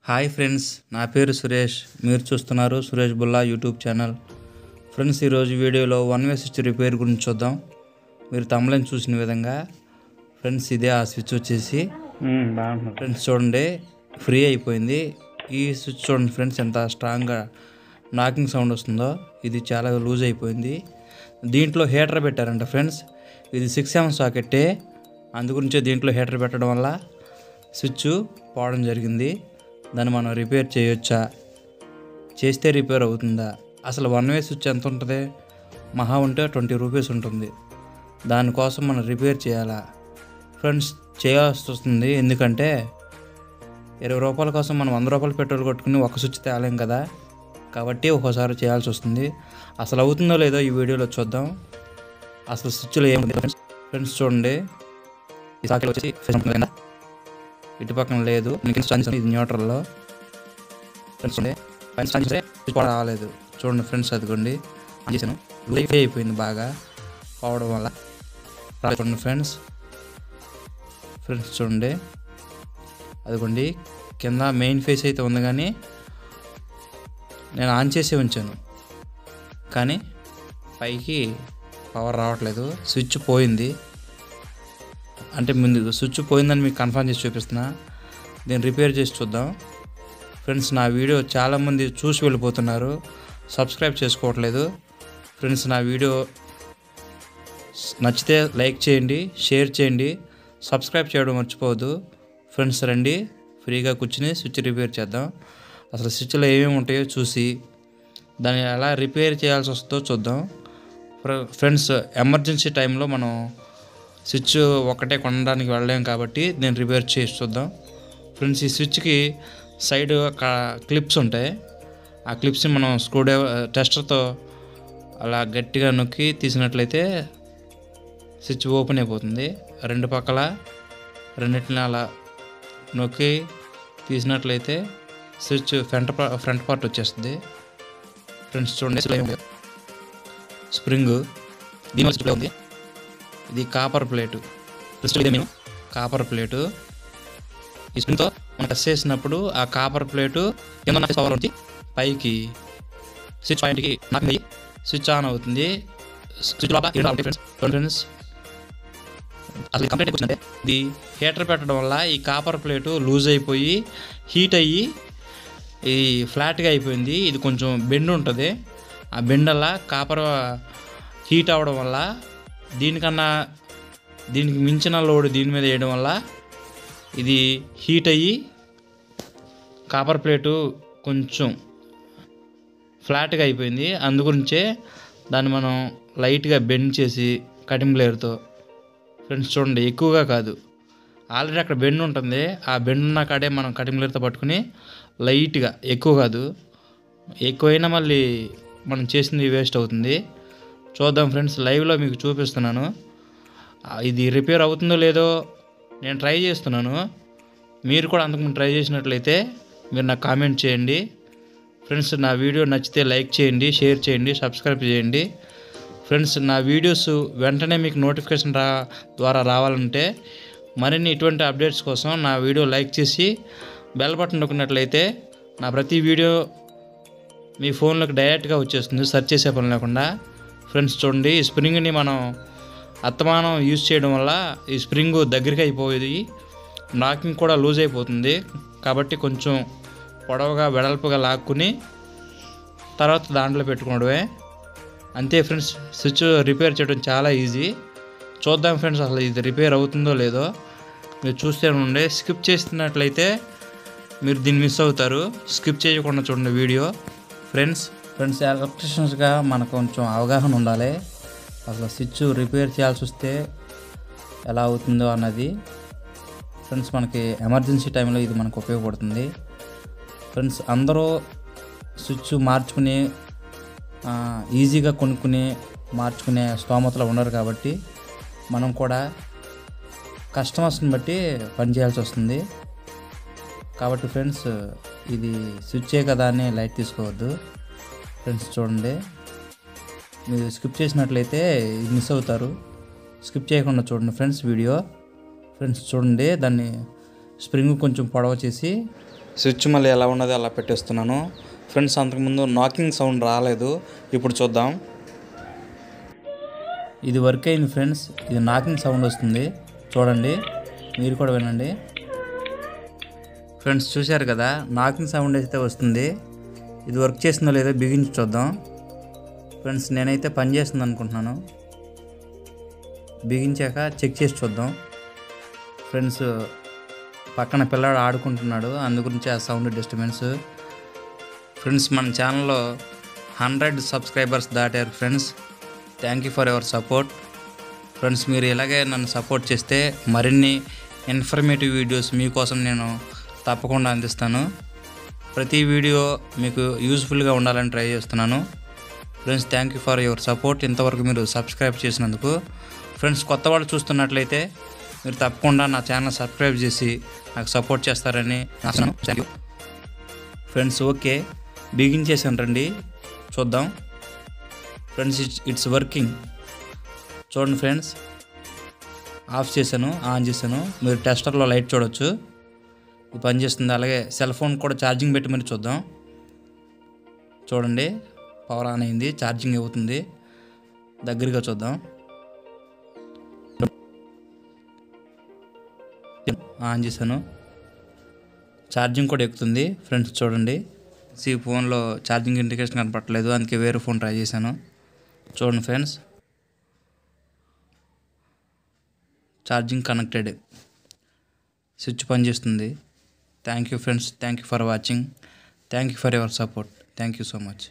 Hi friends, నా పేరు సురేష్. మీరు చూస్తున్నారు Suresh Bulla YouTube channel. Friends, ఈరోజు వీడియోలో వన్ వే స్విచ్ రిపేర్ గురించి చూద్దాం. మీరు తమిళని చూసిన విధంగా ఫ్రెండ్స్ ఇదే ఆ స్విచ్ వచ్చేసి ఫ్రెండ్స్ చూడండి, ఫ్రీ అయిపోయింది. ఈ స్విచ్ చూడండి ఫ్రెండ్స్, ఎంత స్ట్రాంగ్గా నాకింగ్ సౌండ్ వస్తుందో. ఇది చాలా లూజ్ అయిపోయింది. దీంట్లో హీటర్ పెట్టారంట ఫ్రెండ్స్. ఇది 6mm సాకెట్టే, అందుగురించే దీంట్లో హీటర్ పెట్టడం వల్ల స్విచ్ పోవడం జరిగింది. దాన్ని మనం రిపేర్ చేయొచ్చా, చేస్తే రిపేర్ అవుతుందా? అసలు వన్ వే స్విచ్ ఎంత ఉంటుంది? మహా ఉంటే 20 రూపీస్ ఉంటుంది. దానికోసం మనం రిపేర్ చేయాలా ఫ్రెండ్స్? చేయాల్సి వస్తుంది. ఎందుకంటే 20 రూపాయల కోసం మనం 100 రూపాయలు పెట్రోల్ కొట్టుకుని ఒక స్విచ్ తేలేం కదా. కాబట్టి ఒక్కోసారి చేయాల్సి వస్తుంది. అసలు అవుతుందో లేదో ఈ వీడియోలో చూద్దాం. అసలు స్విచ్లో ఏముంది ఫ్రెండ్స్ చూడండి. ఈ సాకెట్ వచ్చేసి ఇటు పక్కన లేదు, ఇది న్యూట్రల్లో ఫ్రెండ్స్. చూడండి పైన స్విచ్ కూడా రాలేదు. చూడండి ఫ్రెండ్స్, అదిగోండి చేసాను, లైఫ్ అయిపోయింది బాగా పోవడం వల్ల. చూడండి ఫ్రెండ్స్ చూడండి, అదిగోండి కింద మెయిన్ ఫేస్ అయితే ఉంది, కానీ నేను ఆన్ చేసి ఉంచాను, కానీ పైకి పవర్ రావట్లేదు. స్విచ్ పోయింది. అంటే ముందు స్విచ్ పోయిందని మీకు కన్ఫర్మ్ చేసి చూపిస్తున్నా. దీన్ని రిపేర్ చేసి చూద్దాం ఫ్రెండ్స్. నా వీడియో చాలామంది చూసి వెళ్ళిపోతున్నారు, సబ్స్క్రైబ్ చేసుకోవట్లేదు ఫ్రెండ్స్. నా వీడియో నచ్చితే లైక్ చేయండి, షేర్ చేయండి, సబ్స్క్రైబ్ చేయడం మర్చిపోవద్దు ఫ్రెండ్స్. రండి, ఫ్రీగా కూర్చుని స్విచ్ రిపేర్ చేద్దాం. అసలు స్విచ్లో ఏమేమి ఉంటాయో చూసి దాన్ని ఎలా రిపేర్ చేయాల్సి వస్తుందో చూద్దాం ఫ్రెండ్స్. ఎమర్జెన్సీ టైంలో మనం స్విచ్ ఒకటే కొనడానికి వెళ్ళలేం కాబట్టి నేను రిపేర్ చేసి చూద్దాం ఫ్రెండ్స్. ఈ స్విచ్కి సైడ్ క్లిప్స్ ఉంటాయి. ఆ క్లిప్స్ని మనం టెస్టర్తో అలా గట్టిగా నొక్కి తీసినట్లయితే స్విచ్ ఓపెన్ అయిపోతుంది. రెండు పక్కల రెండింటిని అలా నొక్కి తీసినట్లయితే స్విచ్ ఫ్రంట్ పార్ట్ వచ్చేస్తుంది ఫ్రెండ్స్. చూడండి, స్ప్రింగ్ దీని ఉంది. ఇది కాపర్ ప్లేటు. కాపర్ ప్లేటు ఈ స్ప్రింగ్తో మనం టచ్ చేసినప్పుడు ఆ కాపర్ ప్లేటు కింద పవర్ నుంచి పైకి స్విచ్ పాయింట్కి నాకి స్విచ్ ఆన్ అవుతుంది. స్విచ్ లోపల ఫ్రెండ్స్ అసలు కంప్లీట్ వచ్చిందంటే ఇది హీటర్ పెట్టడం వల్ల ఈ కాపర్ ప్లేటు లూజ్ అయిపోయి హీట్ అయ్యి ఈ ఫ్లాట్గా అయిపోయింది. ఇది కొంచెం బెండ్ ఉంటుంది. ఆ బెండ్ వల్ల కాపర్ హీట్ అవ్వడం వల్ల దీనికి మించిన లోడ్ దీని మీద వేయడం వల్ల ఇది హీట్ అయ్యి కాపర్ ప్లేటు కొంచెం ఫ్లాట్గా అయిపోయింది. అందుగురించే దాన్ని మనం లైట్గా బెండ్ చేసి కటింగ్ బ్లేడ్తో ఫ్రెండ్స్ చూడండి, ఎక్కువగా కాదు, ఆల్రెడీ అక్కడ బెండ్ ఉంటుంది. ఆ బెండ్ ఉన్న కాడే మనం కటింగ్ బ్లేడ్తో పట్టుకుని లైట్గా, ఎక్కువ కాదు, ఎక్కువైనా మళ్ళీ మనం చేసింది వేస్ట్ అవుతుంది. చూద్దాం ఫ్రెండ్స్, లైవ్లో మీకు చూపిస్తున్నాను. ఇది రిపేర్ అవుతుందో లేదో నేను ట్రై చేస్తున్నాను. మీరు కూడా అంతకుముందు ట్రై చేసినట్లయితే మీరు నాకు కామెంట్ చేయండి ఫ్రెండ్స్. నా వీడియో నచ్చితే లైక్ చేయండి, షేర్ చేయండి, సబ్స్క్రైబ్ చేయండి ఫ్రెండ్స్. నా వీడియోస్ వెంటనే మీకు నోటిఫికేషన్ ద్వారా రావాలంటే మరిన్ని ఇటువంటి అప్డేట్స్ కోసం నా వీడియో లైక్ చేసి బెల్ బటన్ నొక్కినట్లయితే నా ప్రతి వీడియో మీ ఫోన్లోకి డైరెక్ట్గా వచ్చేస్తుంది, సెర్చ్ చేసే పని లేకుండా ఫ్రెండ్స్. చూడండి, ఈ స్ప్రింగ్ని మనం అత్తమానం యూజ్ చేయడం వల్ల ఈ స్ప్రింగ్ దగ్గరికి అయిపోయేది, నాకింగ్ కూడా లూజ్ అయిపోతుంది. కాబట్టి కొంచెం పొడవుగా వెడల్పుగా లాక్కుని తర్వాత దాంట్లో పెట్టుకోవడమే అంతే ఫ్రెండ్స్. స్విచ్ రిపేర్ చేయడం చాలా ఈజీ. చూద్దాం ఫ్రెండ్స్, అసలు ఇది రిపేర్ అవుతుందో లేదో. మీరు చూస్తే ఉండే, స్కిప్ చేస్తున్నట్లయితే మీరు దీన్ని మిస్ అవుతారు. స్కిప్ చేయకుండా చూడండి వీడియో ఫ్రెండ్స్. ఎలక్ట్రీషియన్స్గా మనకు కొంచెం అవగాహన ఉండాలి. అసలు స్విచ్ రిపేర్ చేయాల్సి వస్తే ఎలా అవుతుందో అన్నది ఫ్రెండ్స్. మనకి ఎమర్జెన్సీ టైంలో ఇది మనకు ఉపయోగపడుతుంది ఫ్రెండ్స్. అందరూ స్విచ్ మార్చుకుని ఈజీగా కొనుక్కుని మార్చుకునే స్తోమతలో ఉన్నారు కాబట్టి మనం కూడా కస్టమర్స్ని బట్టి పనిచేయాల్సి వస్తుంది. కాబట్టి ఫ్రెండ్స్, ఇది స్విచ్చే కదా అని లైట్ తీసుకోవద్దు ఫ్రెండ్స్. చూడండి, మీరు స్కిప్ చేసినట్లయితే ఇది మిస్ అవుతారు. స్కిప్ చేయకుండా చూడండి ఫ్రెండ్స్ వీడియో ఫ్రెండ్స్. చూడండి, దాన్ని స్ప్రింగ్ కొంచెం పొడవ చేసి స్విచ్ మళ్ళీ ఎలా ఉన్నదో అలా పెట్టేస్తున్నాను ఫ్రెండ్స్. అంతకుముందు నాకింగ్ సౌండ్ రాలేదు, ఇప్పుడు చూద్దాం. ఇది వర్క్ అయింది ఫ్రెండ్స్. ఇది నాకింగ్ సౌండ్ వస్తుంది, చూడండి, మీరు కూడా వినండి ఫ్రెండ్స్. చూశారు కదా, నాకింగ్ సౌండ్ అయితే వస్తుంది. ఇది వర్క్ చేస్తుందో లేదో బిగించి చూద్దాం ఫ్రెండ్స్. నేనైతే పని చేస్తుంది అనుకుంటున్నాను. బిగించాక చెక్ చేసి చూద్దాం ఫ్రెండ్స్. పక్కన పిల్లాడు ఆడుకుంటున్నాడు, అందుగురించి ఆ సౌండ్ డిస్టర్బెన్స్ ఫ్రెండ్స్. మన ఛానల్లో 100 సబ్స్క్రైబర్స్ దాటారు friends. Thank you for your support friends. మీరు ఇలాగే నన్ను సపోర్ట్ చేస్తే మరిన్ని ఇన్ఫర్మేటివ్ వీడియోస్ మీకోసం నేను తప్పకుండా అందిస్తాను. ప్రతి వీడియో మీకు యూజ్ఫుల్గా ఉండాలని ట్రై చేస్తున్నాను friends. Thank you for your support. ఇంతవరకు మీరు సబ్స్క్రైబ్ చేసినందుకు ఫ్రెండ్స్. కొత్త వాళ్ళు చూస్తున్నట్లయితే మీరు తప్పకుండా నా ఛానల్ సబ్స్క్రైబ్ చేసి నాకు సపోర్ట్ చేస్తారని ఆశిస్తున్నాను. Thank you friends. ఓకే, బిగించేసాను, రండి చూద్దాం ఫ్రెండ్స్. ఇట్స్ వర్కింగ్, చూడండి ఫ్రెండ్స్. ఆఫ్ చేశాను, ఆన్ చేశాను. మీరు టెస్టర్లో లైట్ చూడొచ్చు, ఇది పనిచేస్తుంది. అలాగే సెల్ ఫోన్ కూడా ఛార్జింగ్ పెట్టి మరి చూద్దాం. చూడండి, పవర్ ఆన్ అయింది, ఛార్జింగ్ అవుతుంది. దగ్గరగా చూద్దాం. ఆన్ చేశాను, ఛార్జింగ్ కూడా ఎక్కుతుంది ఫ్రెండ్స్. చూడండి, ఫోన్లో ఛార్జింగ్ ఇండికేషన్ కనపడలేదు, అందుకే వేరే ఫోన్ ట్రై చేశాను. చూడండి ఫ్రెండ్స్, ఛార్జింగ్ కనెక్టెడ్, స్విచ్ పనిచేస్తుంది. Thank you friends. Thank you for watching. Thank you for your support. Thank you so much.